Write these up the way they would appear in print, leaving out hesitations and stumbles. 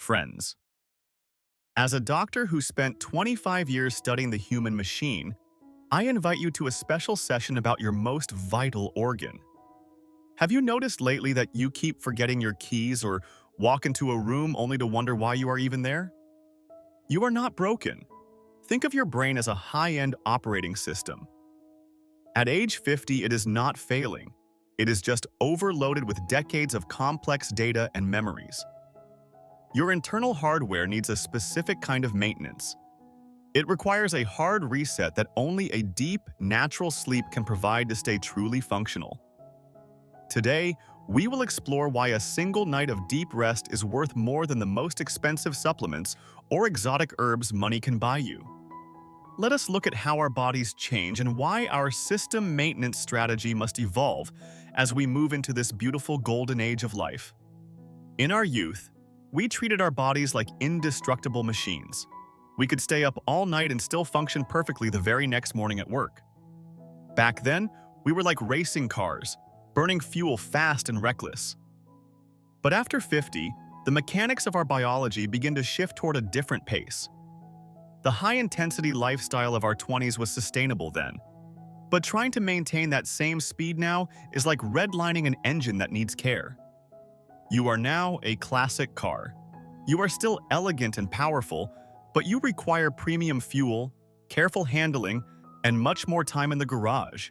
friends. As a doctor who spent 25 years studying the human machine, I invite you to a special session about your most vital organ. Have you noticed lately that you keep forgetting your keys or walk into a room only to wonder why you are even there? You are not broken. Think of your brain as a high-end operating system. At age 50, it is not failing. It is just overloaded with decades of complex data and memories. Your internal hardware needs a specific kind of maintenance. It requires a hard reset that only a deep, natural sleep can provide to stay truly functional. Today, we will explore why a single night of deep rest is worth more than the most expensive supplements or exotic herbs money can buy you. Let us look at how our bodies change and why our system maintenance strategy must evolve as we move into this beautiful golden age of life. In our youth, we treated our bodies like indestructible machines. We could stay up all night and still function perfectly the very next morning at work. Back then, we were like racing cars, burning fuel fast and reckless. But after 50, the mechanics of our biology begin to shift toward a different pace. The high-intensity lifestyle of our 20s was sustainable then, but trying to maintain that same speed now is like redlining an engine that needs care. You are now a classic car. You are still elegant and powerful, but you require premium fuel, careful handling, and much more time in the garage.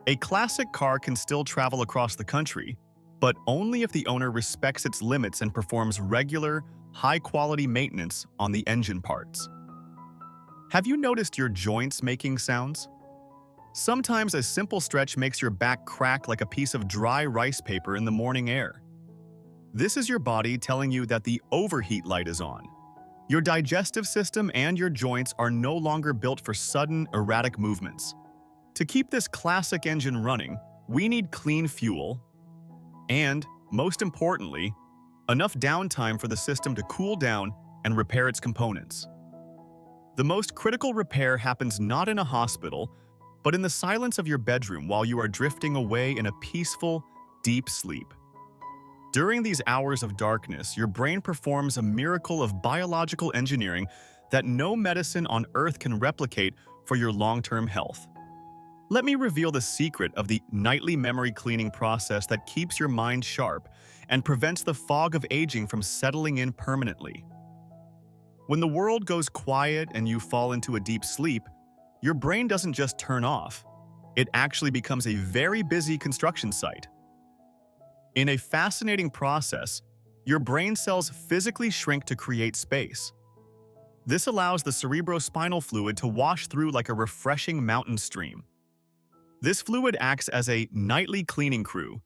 A classic car can still travel across the country, but only if the owner respects its limits and performs regular, high-quality maintenance on the engine parts. Have you noticed your joints making sounds? Sometimes a simple stretch makes your back crack like a piece of dry rice paper in the morning air. This is your body telling you that the overheat light is on. Your digestive system and your joints are no longer built for sudden, erratic movements. To keep this classic engine running, we need clean fuel and, most importantly, enough downtime for the system to cool down and repair its components. The most critical repair happens not in a hospital, but in the silence of your bedroom while you are drifting away in a peaceful, deep sleep. During these hours of darkness, your brain performs a miracle of biological engineering that no medicine on Earth can replicate for your long-term health. Let me reveal the secret of the nightly memory cleaning process that keeps your mind sharp and prevents the fog of aging from settling in permanently. When the world goes quiet and you fall into a deep sleep, your brain doesn't just turn off. It actually becomes a very busy construction site. In a fascinating process, your brain cells physically shrink to create space. This allows the cerebrospinal fluid to wash through like a refreshing mountain stream. This fluid acts as a nightly cleaning crew,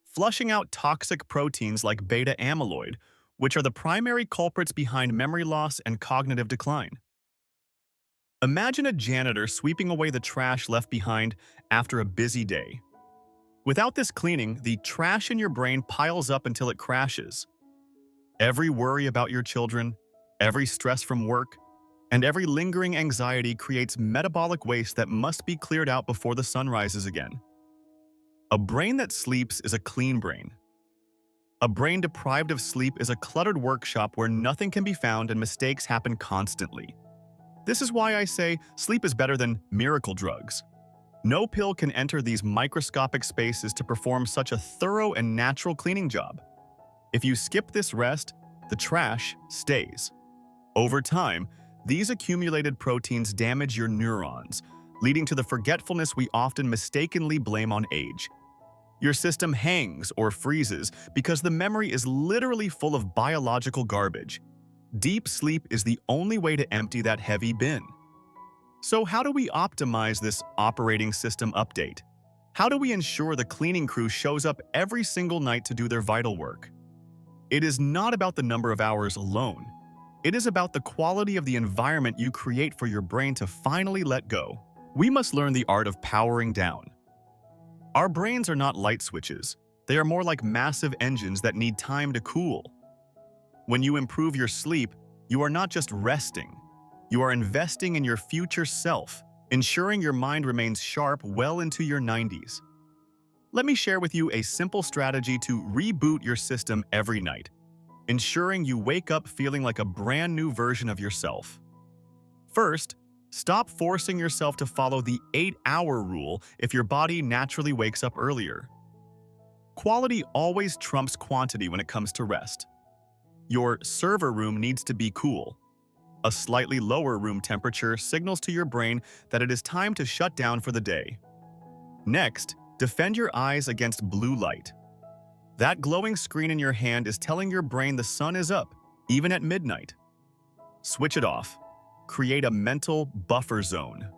flushing out toxic proteins like beta-amyloid, which are the primary culprits behind memory loss and cognitive decline. Imagine a janitor sweeping away the trash left behind after a busy day. Without this cleaning, the trash in your brain piles up until it crashes. Every worry about your children, every stress from work, and every lingering anxiety creates metabolic waste that must be cleared out before the sun rises again. A brain that sleeps is a clean brain. A brain deprived of sleep is a cluttered workshop where nothing can be found and mistakes happen constantly. This is why I say sleep is better than miracle drugs. No pill can enter these microscopic spaces to perform such a thorough and natural cleaning job. If you skip this rest, the trash stays. Over time, these accumulated proteins damage your neurons, leading to the forgetfulness we often mistakenly blame on age. Your system hangs or freezes because the memory is literally full of biological garbage. Deep sleep is the only way to empty that heavy bin. So how do we optimize this operating system update? How do we ensure the cleaning crew shows up every single night to do their vital work? It is not about the number of hours alone. It is about the quality of the environment you create for your brain to finally let go. We must learn the art of powering down. Our brains are not light switches. They are more like massive engines that need time to cool. When you improve your sleep, you are not just resting. You are investing in your future self, ensuring your mind remains sharp well into your 90s. Let me share with you a simple strategy to reboot your system every night. ensuring you wake up feeling like a brand new version of yourself. First, stop forcing yourself to follow the 8-hour rule if your body naturally wakes up earlier. Quality always trumps quantity when it comes to rest. Your server room needs to be cool. A slightly lower room temperature signals to your brain that it is time to shut down for the day. Next, defend your eyes against blue light. That glowing screen in your hand is telling your brain the sun is up, even at midnight. Switch it off. Create a mental buffer zone.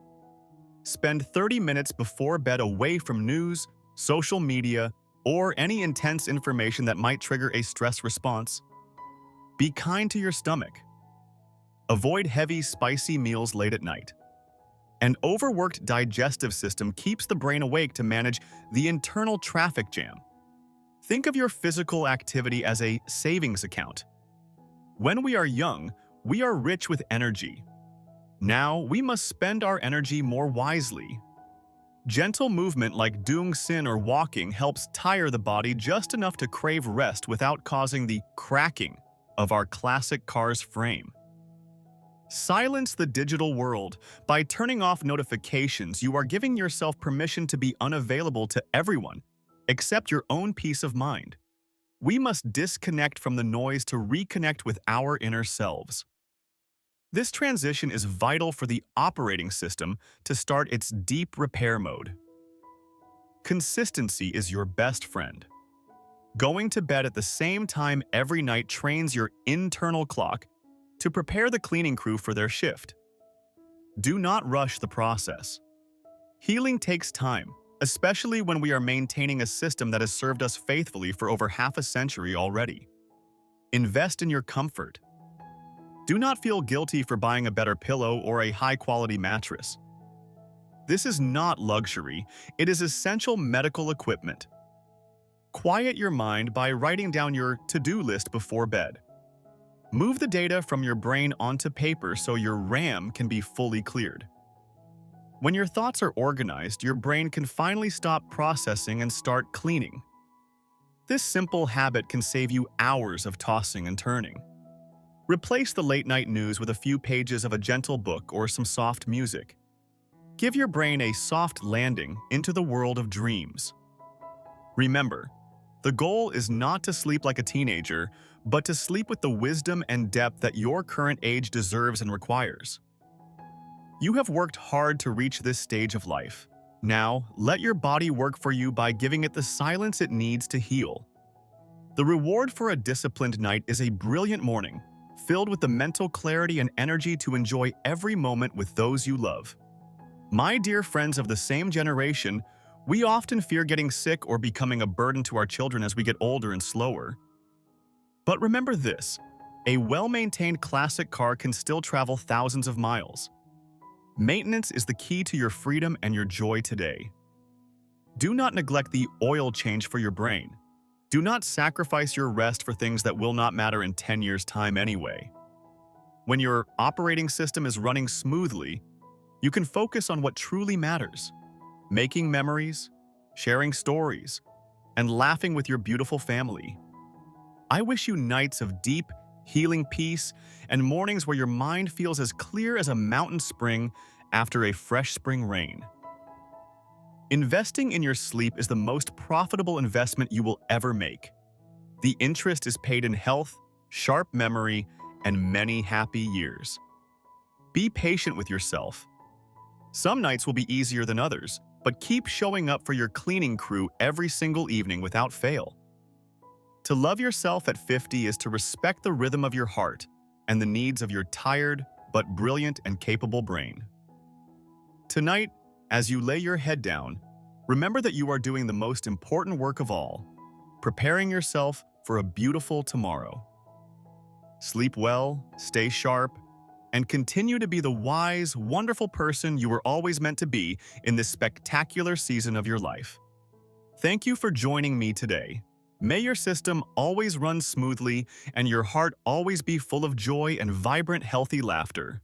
Spend 30 minutes before bed away from news, social media, or any intense information that might trigger a stress response. Be kind to your stomach. Avoid heavy, spicy meals late at night. An overworked digestive system keeps the brain awake to manage the internal traffic jam. Think of your physical activity as a savings account. When we are young, we are rich with energy. Now, we must spend our energy more wisely. Gentle movement like doing sin or walking helps tire the body just enough to crave rest without causing the cracking of our classic car's frame. Silence the digital world. By turning off notifications, you are giving yourself permission to be unavailable to everyone, except your own peace of mind. We must disconnect from the noise to reconnect with our inner selves. This transition is vital for the operating system to start its deep repair mode. Consistency is your best friend. Going to bed at the same time every night trains your internal clock to prepare the cleaning crew for their shift. Do not rush the process. Healing takes time, especially when we are maintaining a system that has served us faithfully for over half a century already. Invest in your comfort. Do not feel guilty for buying a better pillow or a high-quality mattress. This is not luxury, it is essential medical equipment. Quiet your mind by writing down your to-do list before bed. Move the data from your brain onto paper so your RAM can be fully cleared. When your thoughts are organized, your brain can finally stop processing and start cleaning. This simple habit can save you hours of tossing and turning. Replace the late-night news with a few pages of a gentle book or some soft music. Give your brain a soft landing into the world of dreams. Remember, the goal is not to sleep like a teenager, but to sleep with the wisdom and depth that your current age deserves and requires. You have worked hard to reach this stage of life. Now, let your body work for you by giving it the silence it needs to heal. The reward for a disciplined night is a brilliant morning, filled with the mental clarity and energy to enjoy every moment with those you love. My dear friends of the same generation, we often fear getting sick or becoming a burden to our children as we get older and slower. But remember this, a well-maintained classic car can still travel thousands of miles. Maintenance is the key to your freedom and your joy today. Do not neglect the oil change for your brain. Do not sacrifice your rest for things that will not matter in 10 years' time anyway. When your operating system is running smoothly, you can focus on what truly matters: making memories, sharing stories, and laughing with your beautiful family. I wish you nights of deep, healing peace and mornings where your mind feels as clear as a mountain spring after a fresh spring rain. Investing in your sleep is the most profitable investment you will ever make. The interest is paid in health, sharp memory, and many happy years. Be patient with yourself. Some nights will be easier than others, but keep showing up for your cleaning crew every single evening without fail. To love yourself at 50 is to respect the rhythm of your heart and the needs of your tired but brilliant and capable brain. Tonight, as you lay your head down, remember that you are doing the most important work of all, preparing yourself for a beautiful tomorrow. Sleep well, stay sharp, and continue to be the wise, wonderful person you were always meant to be in this spectacular season of your life. Thank you for joining me today. May your system always run smoothly and your heart always be full of joy and vibrant, healthy laughter.